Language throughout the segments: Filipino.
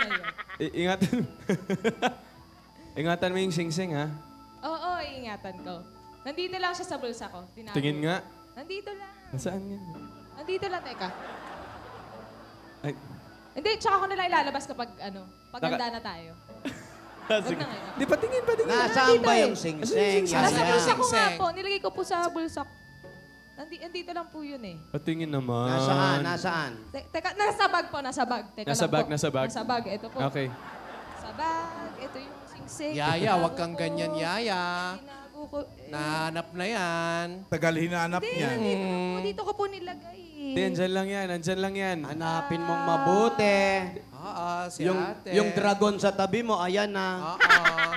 ngayon. Ingatan. Ingatan mo yung sing-sing, ha? Oo, iingatan ko. Nandito lang siya sa bulsa ko. Tinago. Tingin nga. Nandito lang. Saan yan? Nandito lang, teka. Ay. Hindi, tsaka ko na lang ilalabas kapag, paganda na tayo. Sige. na ngayon. Di, patingin. Nasaan ba eh. yung sing-sing? Nasa bulsa ko nga Sing-sing. po. Nilagay ko po sa bulsa ko. Nandito lang po yun eh. Patingin naman. Nasaan? Teka, nasa bag po, nasa bag. Teka Nasa lang bag, po. nasa bag. Nasa bag, ito po. Okay. Sa bag, ito yung sing-sing. Yaya, wag kang Tinago ko. ganyan, Yaya. Tinago ko. Nahanap na yan. Tagal hinanap niyan. Dito ko po nilagay. Hindi, andyan lang yan. Andyan lang yan. Hanapin mong mabuti. Oo, si ate. Yung dragon sa tabi mo, ayan na. Oo.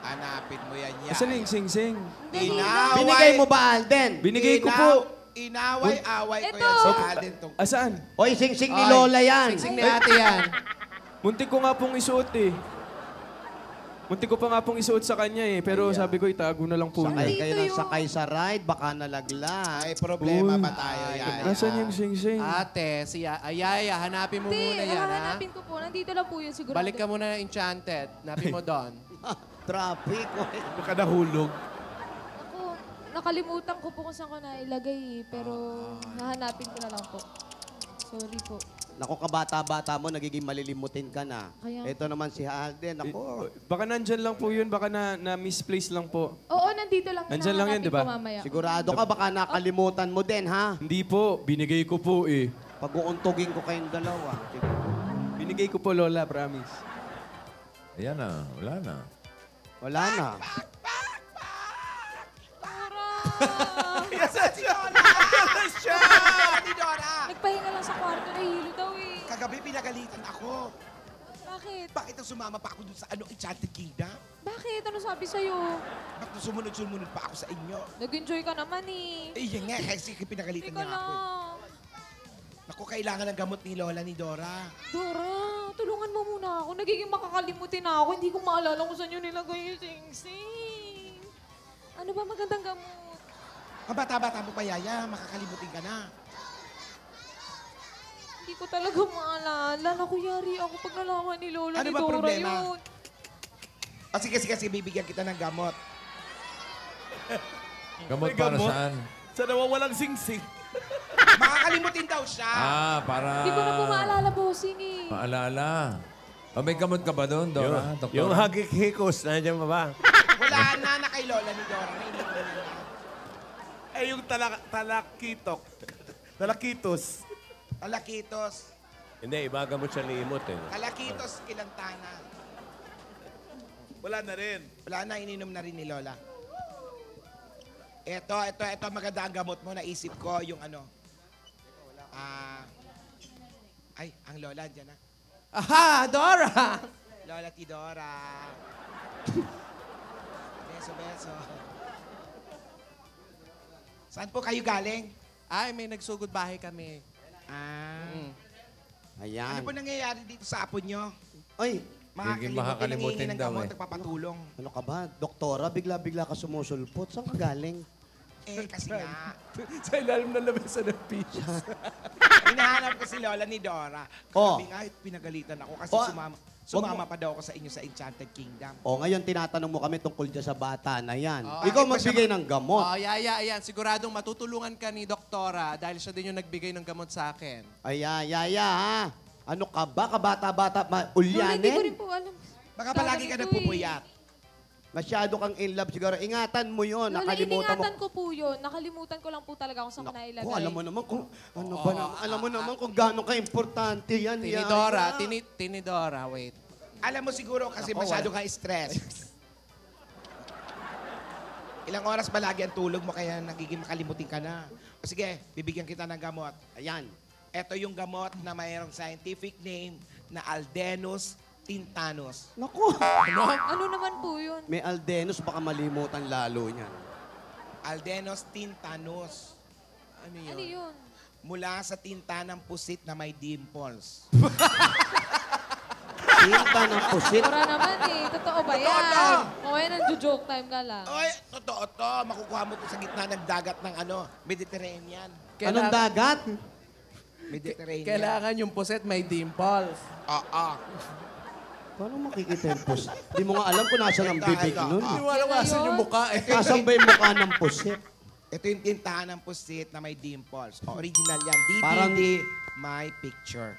Hanapin mo yan, Asan yung sing-sing? Inaway. Binigay mo ba, Alden? Binigay ko po. Inaway-away ko Ito. yan sa Alden. Asaan? Oy, sing-sing ni Ay, Lola yan. Sing-sing ni ate yan. Muntik ko nga pong isuot eh. Muntik ko pa nga pong isuot sa kanya eh. Pero sabi ko, itago na lang po Sakay niya. kayo ng sakay sa ride, baka nalaglag. Ay, problema Uy. ba tayo yan? Nasaan yung sing-sing? Ate, si Yaya, hanapin mo muna yan, ha? Hanapin ko po. Nandito lang po yun siguro. Balik ka muna ng Enchanted. Hanapin mo doon. Traffic. Baka nahulog. Ako, nakalimutan ko po kung saan ko nailagay eh. Pero hahanapin ko na lang po. Sorry po. Naku, kabata-bata mo, nagiging malilimutin ka na. Kaya- Ito naman si Alden. Ako, Baka nandyan lang po yun. Baka na-misplace lang po. Oo, nandito lang. Nandyan lang yun, Hahanapin di ba? ko mamaya. sigurado ka, baka nakalimutan mo din, ha? Hindi po. Binigay ko po eh. Pag-uuntugin ko kayong dalawa. Binigay ko po, Lola. Promise. Ayan na, wala na. Wala na. Ni Dora! Nagpahinga lang sa kwarto. Nahihilo daw eh. Kagabi pinagalitan ako. Bakit? Bakit ang sumama pa ako dun sa Enchanted Kingdom? Bakit? Ano sabi sa'yo? Bakit sumunod-sumunod pa ako sa inyo? Nag-enjoy ka naman eh. Eh, yan nga, kasi pinagalitan Teka niya ako. lang. Naku, kailangan ng gamot ni Lola ni Dora. Dora, tulungan mo muna ako. Nagiging makakalimutin na ako. Hindi ko maalala kung saan yun nilagay yung sing-sing. Ano ba magandang gamot? Ang bata-bata mo pa, Yaya. Makakalimutin ka na. Hindi ko talaga maalala. Naku, yari ako pag nalaman ni Lola Ano ni ba Dora problema? yun. Sige, bibigyan kita ng gamot. Gamot May para gamot? saan? Sa nawawalang sing-sing. Makakalimutin daw siya. Para... Hindi ko na po maalala, bossing eh. Maalala. May gamot ka ba doon, Dora? Doktora? Yung hagik-hikos, nandiyan ba ba? Wala na kay Lola ni Dora. Nainig ko na. Eh, yung talakitok. Talakitos. Talakitos. Hindi, iba gamot sa limot eh. Talakitos, kilantana. Wala na rin. Wala na, ininom na rin ni Lola. Ito, maganda ang gamot mo. Naisip ko yung ano. Ay, ang Lola, dyan na. Aha, Dora! Lola Tidora. Beso. Saan po kayo galing? Ay, may nagsugod bahay kami. Ayan. Ano po nangyayari dito sa apo nyo? Ay, Makakalimutin nangihingi ng daw gamot, eh. nagpapatulong. ano ka ba? Doktora, bigla-bigla ka sumusulpot. Saan ka galing? Eh, kasi nga, Sa ilalim ng lamesa ng pizza. hinahanap ko si Lola ni Dora. Oh. Sabi nga, pinagalitan ako kasi Oh, sumama pa daw ako sa inyo sa Enchanted Kingdom. O, ngayon tinatanong mo kami tungkol dyan sa bata na yan. Oh, Ikaw bakit ba magbigay ng gamot. Oh, Yaya, ayan. Siguradong matutulungan ka ni Doktora dahil siya din yung nagbigay ng gamot sa akin. Ayan, Yaya, ha? Ano ka ba? Kabata-bata, Lola, hindi ko rin ulyanin? po alam. Baka palagi ka Ito eh. nagpupuyat. Masyado kang in love siguro. Ingatan mo yun. Lola, Nakalimutan mo. iningatan ko po yun. Nakalimutan ko lang po talaga kung saan ko nailagay. Oh, alam mo naman kung ano ba naman, alam mo naman kung gaano ka-importante yan. Tinidora, Yaya. Tinidora, wait. Alam mo siguro kasi Ako, masyado ka stress. Ilang oras ba lagi ang tulog mo kaya nagiging makalimutin ka na? O sige, bibigyan kita ng gamot. Ayan. Ito yung gamot na mayroong scientific name na Aldenus tintanus. Naku, Ano naman po yun? may Aldenus, baka malimutan lalo niyan. Aldenus tintanus. Ano yun? Ano yun? Mula sa tinta ng pusit na may dimples. Tinta ng pusit. Dora naman eh. Totoo ba yan? Totoo. O yan, nag-joke time ka lang. Oy, totoo to. Makukuha mo to sa gitna ng dagat ng Mediterranean. Anong dagat? Mediterranean. Kailangan yung puset may dimples. Oo. Paano makikita yung pusit? Hindi mo nga alam kung nasa ng bibig nun. Hindi mo alam kung asan yung mukha eh. Asan ba yung mukha ng pusit? Ito yung tintahan ng pusit na may dimples. Original yan. DVD, Parang- my picture.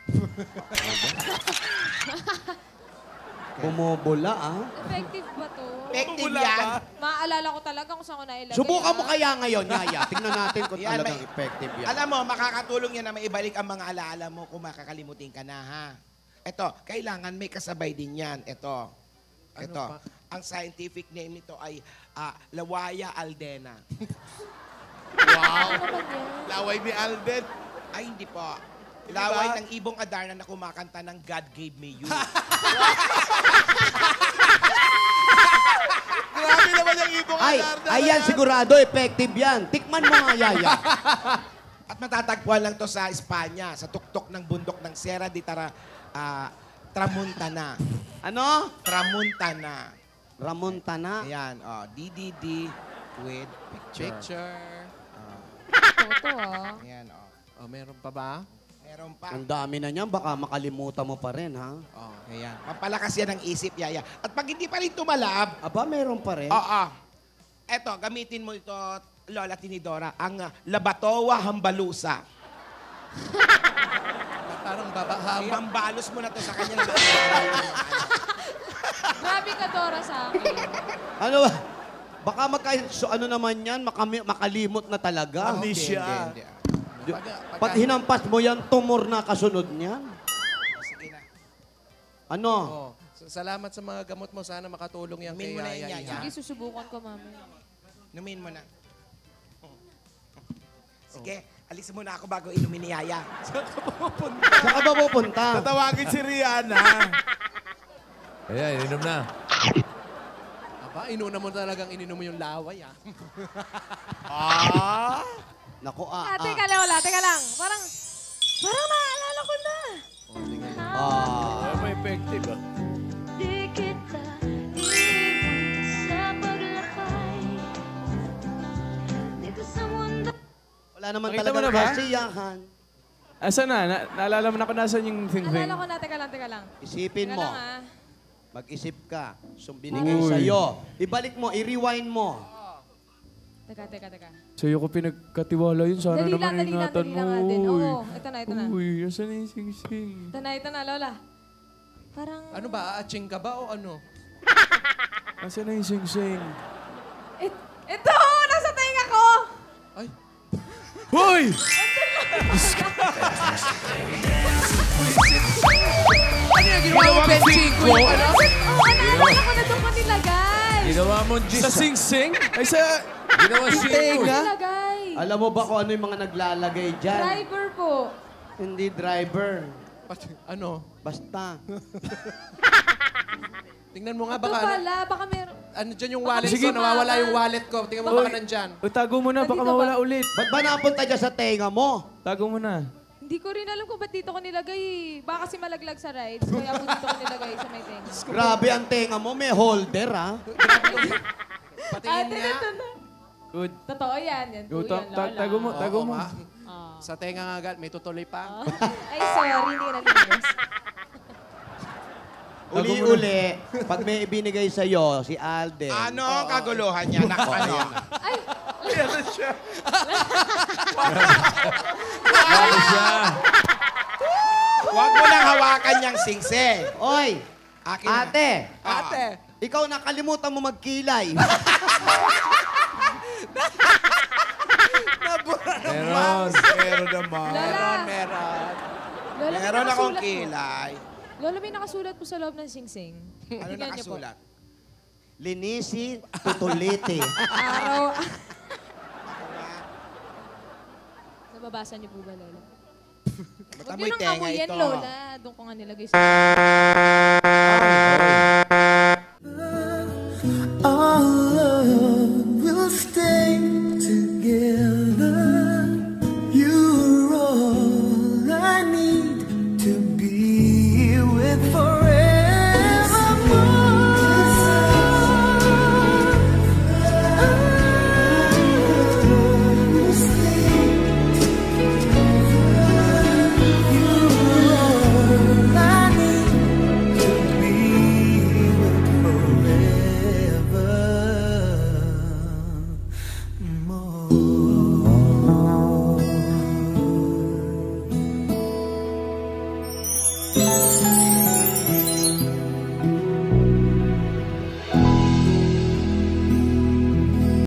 Bumubula, ah. Effective ba to? Effective Wala yan. ba? Maaalala ko talaga kung saan ko nailagay. Subukan mo ah. kaya ngayon, Yaya. Tingnan natin kung Yan, talagang may- effective yan. Alam mo, makakatulong yan na maibalik ang mga alaala mo kung makakalimutin ka na, ha? Ito, kailangan may kasabay din yan. Ito. Ito. pa? Ang scientific name nito ay Lawaya aldena. Wow. Ano ba yan? Laway ni Alden. Ay, hindi po. Hindi Laway ba? ng ibong Adarna na kumakanta ng God Gave Me You. Grabe naman yung ibong Ay, Adarna. ayan, sigurado, effective yan. Tikman mo nga, Yaya. At matatagpuan lang to sa Espanya, sa tuktok ng bundok ng Sierra de Tramuntana. Ano? Tramuntana. Ramontana. Ayan, DDD with picture. Picture. Toto ah. Ayan, Oh, meron pa ba? Meron pa. Ang dami na niyan, baka makalimutan mo pa rin, ha? Oh, ayan. Pampalakas yan ng isip, Yaya. At pag hindi pa rin tumalab, Aba, meron pa rin. oo. Eto, gamitin mo ito, Lola Tinidora, ang Labatoa Hambalusa. Parang babahama. Hambalos mo na to sa kanya. Grabe ka, Dora, sa akin. Ano ba? Baka ano naman yan, makalimot na talaga. Amnesia. Pag hinampas mo yan, tumor na kasunod niyan. Sige na. Ano? Oh, salamat sa mga gamot mo. Sana makatulong yan Inumin kay mo na yan, Yaya. Yaya. Sige, susubukan ko, mami. Inumin mo na. Sige, alis muna ako bago inumin ni Yaya. Saan ka ba pupunta? Tatawagin si Rihanna. Ayan, inom na. Aba, inuna mo talagang ininom mo yung laway, ah. Naku, Teka lang, wala. Teka lang. Parang naalala ko na. May effective ah. Di kita iwan sa paglakay dito sa mundo. Wala naman Nakita talaga mo na ba? kasiyahan. Asan na? Naalala mo na kung nasan yung thing-thing? Naalala ko na. Teka lang. Isipin Teka mo. lang, ah. Mag-isip ka. So, binigay Uy. sa'yo. Ibalik mo, i-rewind mo. Teka. Sa'yo ko pinagkatiwala yun. Sana Dali naman lang ingatan mo. natin. Uy. Oo, ito na. Uy, asan na yung sing-sing? Ito na, Lola. Parang... Ano ba? Aatsing ka ba o ano? Asan na yung sing-sing? Ito! Nasa tenga ko! Ay, Hoy! ano yung ginawa mo, Bensing? Oo, naalala ko na doon ko nilagay. Ginawa mo Sa sing-sing? Ay, sa... Ginawa single. Nilagay. Alam mo ba kung ano yung mga naglalagay dyan? Driver po. Hindi driver. Ano? Basta. Tingnan mo nga Ito baka... pala, baka meron... Ano dyan yung wallet Sige. ko? Nawawala yung wallet ko. Tingnan mo Uy. baka nandyan. O, tago mo na, baka Nandito ba? mawala ulit. Ba't ba napunta dyan sa tenga mo? Tago mo na. Hindi ko rin alam kung ba't dito ko nilagay. Baka kasi malaglag sa rides, kaya po dito ko nilagay sa may tenga. Grabe ang tenga mo, may holder, ha? Patingin Ate, nga. ito na. Good. Totoo yan. Yan po Go, yan, Lola. tago mo, tago Oo, mo. ma. Ah. Sa tenga nga agad, may tutuloy pa. Ay, sorry, hindi ka nalinis. Uli-uli, pag may ibinigay sa'yo, si Alden. Ano kaguluhan niya? Ano? Ay, Meron siya. Ano siya? Huwag mo lang hawakan niyang singse. Oy, Akin na. ate, Ate! ikaw nakalimutan mo magkilay. Meron. Meron naman. Lola. Meron. Lola, may Meron akong nakasulat po. kilay. Lola, may nakasulat po sa loob ng sing-sing. Ano Tingnan niyo po. nakasulat? Linisi, tutuliti. Araw. Nababasa niyo po ba, Lola? Huwag Matamoy niyo nang tenga amuyin, ito. Lola. Doon ko nga nilagay sa... Our love will stay together. You're all I need to be with forevermore. Thank